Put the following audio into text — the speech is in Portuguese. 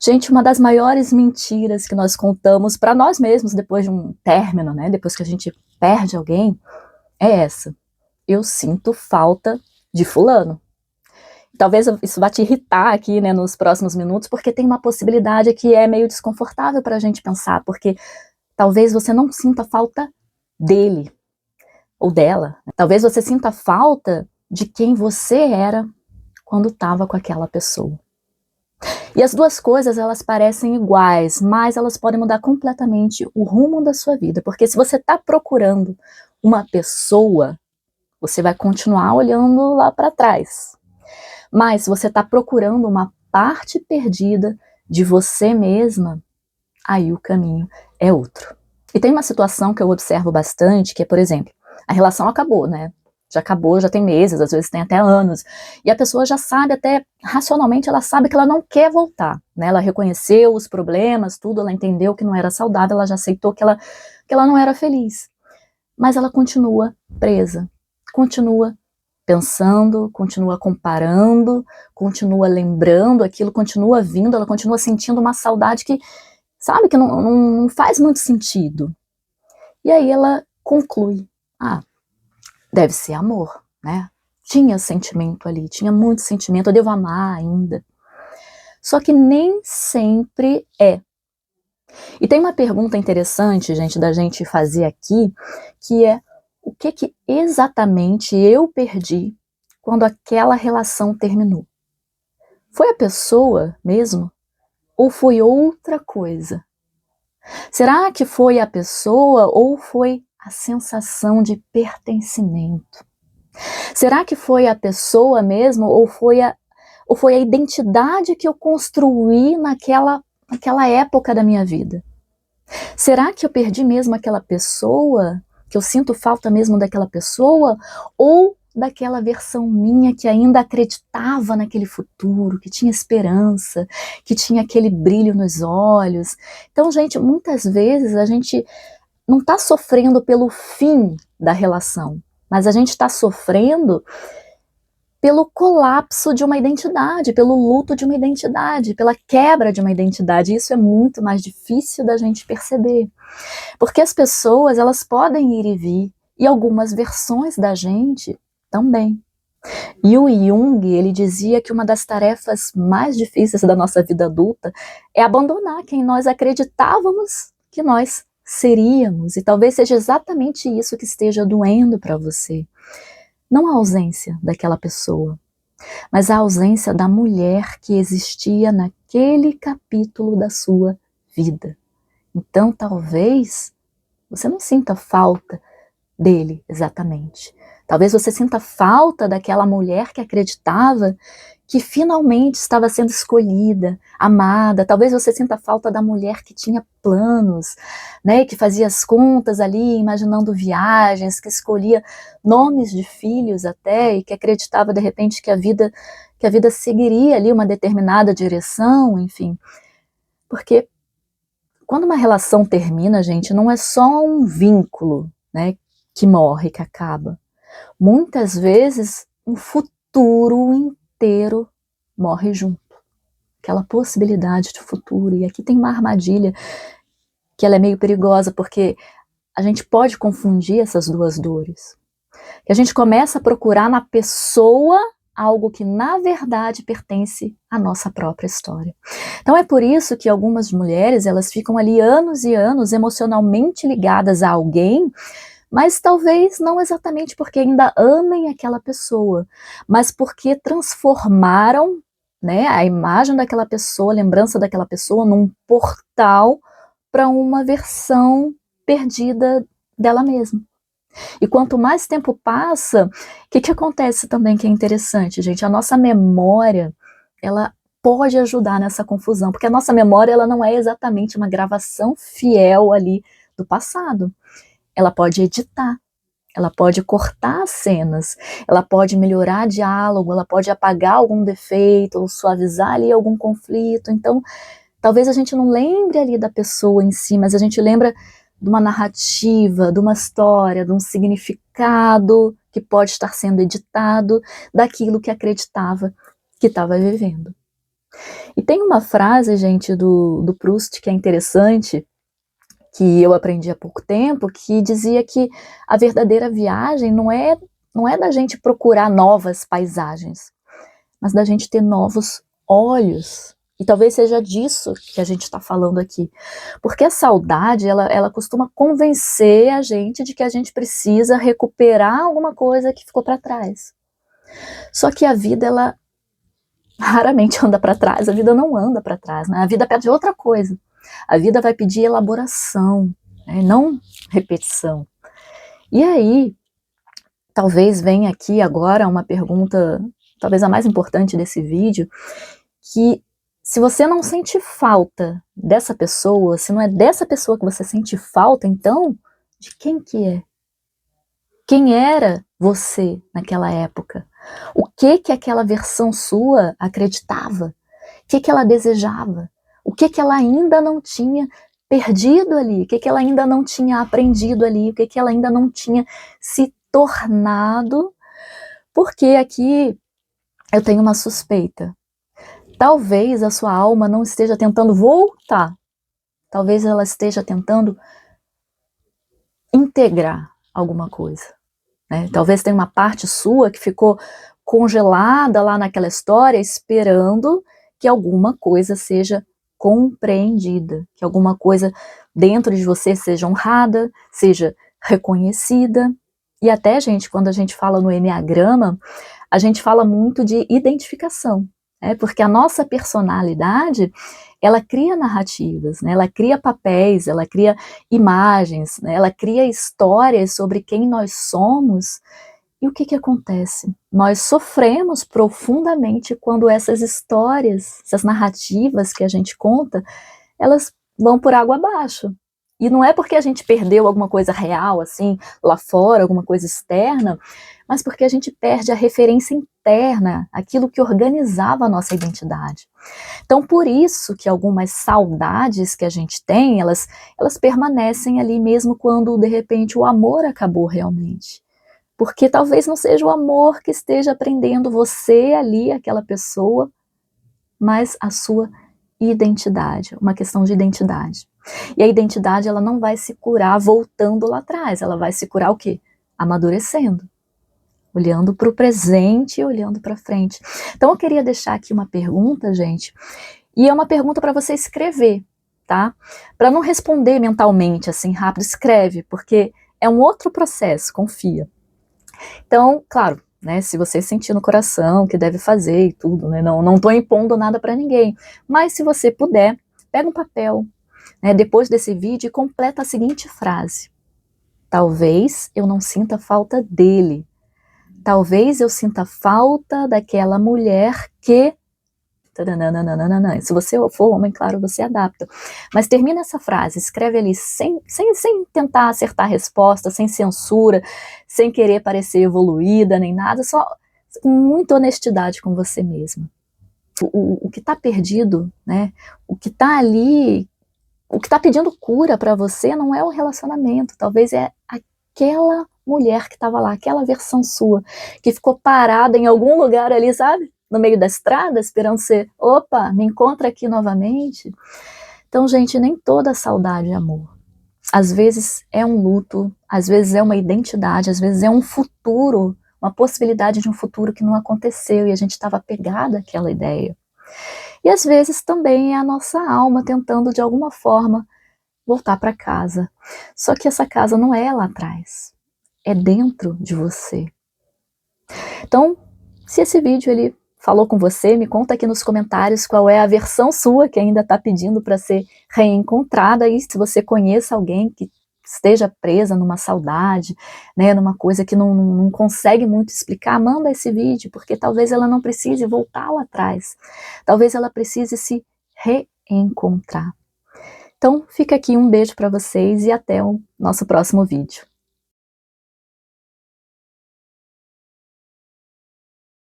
Gente, uma das maiores mentiras que nós contamos para nós mesmos depois de um término, né? Depois que a gente perde alguém, é essa: eu sinto falta de fulano. Talvez isso vá te irritar aqui, né, nos próximos minutos, porque tem uma possibilidade que é meio desconfortável para a gente pensar, porque talvez você não sinta falta dele ou dela. Talvez você sinta falta de quem você era quando estava com aquela pessoa. E as duas coisas, elas parecem iguais, mas elas podem mudar completamente o rumo da sua vida, porque se você está procurando uma pessoa, você vai continuar olhando lá para trás. Mas se você está procurando uma parte perdida de você mesma, aí o caminho é outro. E tem uma situação que eu observo bastante, que é, por exemplo, a relação acabou, né? Já acabou, já tem meses, às vezes tem até anos, e a pessoa já sabe, até racionalmente, ela sabe que ela não quer voltar, né? Ela reconheceu os problemas, tudo, ela entendeu que não era saudável, ela já aceitou que ela não era feliz. Mas ela continua presa, continua pensando, continua comparando, continua lembrando aquilo, continua vindo, ela continua sentindo uma saudade que, sabe, que não faz muito sentido. E aí ela conclui: ah, deve ser amor, né? Tinha sentimento ali, tinha muito sentimento, eu devo amar ainda. Só que nem sempre é. E tem uma pergunta interessante, gente, da gente fazer aqui, que é: o que exatamente eu perdi quando aquela relação terminou? Foi a pessoa mesmo? Ou foi outra coisa? Será que foi a pessoa ou foi a sensação de pertencimento? Será que foi a pessoa mesmo ou foi a identidade que eu construí naquela época da minha vida? Será que eu perdi mesmo aquela pessoa? Que eu sinto falta mesmo daquela pessoa? Ou daquela versão minha que ainda acreditava naquele futuro, que tinha esperança, que tinha aquele brilho nos olhos? Então, gente, muitas vezes a gente não está sofrendo pelo fim da relação, mas a gente está sofrendo pelo colapso de uma identidade, pelo luto de uma identidade, pela quebra de uma identidade. Isso é muito mais difícil da gente perceber, porque as pessoas, elas podem ir e vir, e algumas versões da gente também. E o Jung, ele dizia que uma das tarefas mais difíceis da nossa vida adulta é abandonar quem nós acreditávamos que nós seríamos, e talvez seja exatamente isso que esteja doendo para você. Não a ausência daquela pessoa, mas a ausência da mulher que existia naquele capítulo da sua vida. Então, talvez você não sinta falta dele exatamente. Talvez você sinta falta daquela mulher que acreditava que finalmente estava sendo escolhida, amada. Talvez você sinta falta da mulher que tinha planos, né, que fazia as contas ali, imaginando viagens, que escolhia nomes de filhos até, e que acreditava de repente que a vida seguiria ali uma determinada direção, enfim. Porque quando uma relação termina, gente, não é só um vínculo, né, que morre, que acaba. Muitas vezes um futuro inteiro morre junto. Aquela possibilidade de futuro. E aqui tem uma armadilha que ela é meio perigosa, porque a gente pode confundir essas duas dores. E a gente começa a procurar na pessoa algo que na verdade pertence à nossa própria história. Então é por isso que algumas mulheres, elas ficam ali anos e anos emocionalmente ligadas a alguém, mas talvez não exatamente porque ainda amem aquela pessoa, mas porque transformaram, né, a imagem daquela pessoa, a lembrança daquela pessoa, num portal para uma versão perdida dela mesma. E quanto mais tempo passa, o que acontece também que é interessante, gente? A nossa memória, ela pode ajudar nessa confusão, porque a nossa memória, ela não é exatamente uma gravação fiel ali do passado. Ela pode editar, ela pode cortar as cenas, ela pode melhorar diálogo, ela pode apagar algum defeito, ou suavizar ali algum conflito. Então, talvez a gente não lembre ali da pessoa em si, mas a gente lembra de uma narrativa, de uma história, de um significado que pode estar sendo editado daquilo que acreditava que estava vivendo. E tem uma frase, gente, do Proust que é interessante, que eu aprendi há pouco tempo, que dizia que a verdadeira viagem não é da gente procurar novas paisagens, mas da gente ter novos olhos. E talvez seja disso que a gente está falando aqui. Porque a saudade, ela costuma convencer a gente de que a gente precisa recuperar alguma coisa que ficou para trás. Só que a vida, ela raramente anda para trás, a vida não anda para trás, né? A vida pede outra coisa. A vida vai pedir elaboração, né? Não repetição. E aí, talvez venha aqui agora uma pergunta, talvez a mais importante desse vídeo, que se você não sente falta dessa pessoa, se não é dessa pessoa que você sente falta, então, de quem que é? Quem era você naquela época? O que aquela versão sua acreditava? O que ela desejava? O que ela ainda não tinha perdido ali? O que ela ainda não tinha aprendido ali? O que ela ainda não tinha se tornado? Porque aqui eu tenho uma suspeita. Talvez a sua alma não esteja tentando voltar. Talvez ela esteja tentando integrar alguma coisa. Né? Talvez tenha uma parte sua que ficou congelada lá naquela história, esperando que alguma coisa seja compreendida, que alguma coisa dentro de você seja honrada, seja reconhecida. E até, gente, quando a gente fala no Eneagrama, a gente fala muito de identificação, né? Porque a nossa personalidade, ela cria narrativas, né? Ela cria papéis, ela cria imagens, né? Ela cria histórias sobre quem nós somos. E o que acontece? Nós sofremos profundamente quando essas histórias, essas narrativas que a gente conta, elas vão por água abaixo. E não é porque a gente perdeu alguma coisa real, assim, lá fora, alguma coisa externa, mas porque a gente perde a referência interna, aquilo que organizava a nossa identidade. Então, por isso que algumas saudades que a gente tem, elas permanecem ali mesmo quando, de repente, o amor acabou realmente. Porque talvez não seja o amor que esteja prendendo você ali, aquela pessoa, mas a sua identidade, uma questão de identidade. E a identidade, ela não vai se curar voltando lá atrás, ela vai se curar o quê? Amadurecendo, olhando para o presente e olhando para frente. Então eu queria deixar aqui uma pergunta, gente, e é uma pergunta para você escrever, tá? Para não responder mentalmente assim rápido, escreve, porque é um outro processo, confia. Então, claro, né, se você sentir no coração que deve fazer e tudo, né, não estou impondo nada para ninguém, mas se você puder, pega um papel, né, depois desse vídeo e completa a seguinte frase: talvez eu não sinta falta dele, talvez eu sinta falta daquela mulher que... Se você for homem, claro, você adapta. Mas termina essa frase, escreve ali sem tentar acertar a resposta, sem censura, sem querer parecer evoluída nem nada, só com muita honestidade com você mesma. O que está perdido, né? O que está ali, o que está pedindo cura para você não é o relacionamento, talvez é aquela mulher que estava lá, aquela versão sua, que ficou parada em algum lugar ali, sabe? No meio da estrada, esperando você, opa, me encontra aqui novamente. Então, gente, nem toda saudade é amor. Às vezes é um luto, às vezes é uma identidade, às vezes é um futuro, uma possibilidade de um futuro que não aconteceu e a gente estava apegada àquela ideia. E às vezes também é a nossa alma tentando de alguma forma voltar para casa. Só que essa casa não é lá atrás, é dentro de você. Então, se esse vídeo ele falou com você, me conta aqui nos comentários qual é a versão sua que ainda está pedindo para ser reencontrada, e se você conhece alguém que esteja presa numa saudade, né, numa coisa que não consegue muito explicar, manda esse vídeo, porque talvez ela não precise voltar lá atrás, talvez ela precise se reencontrar. Então fica aqui um beijo para vocês e até o nosso próximo vídeo.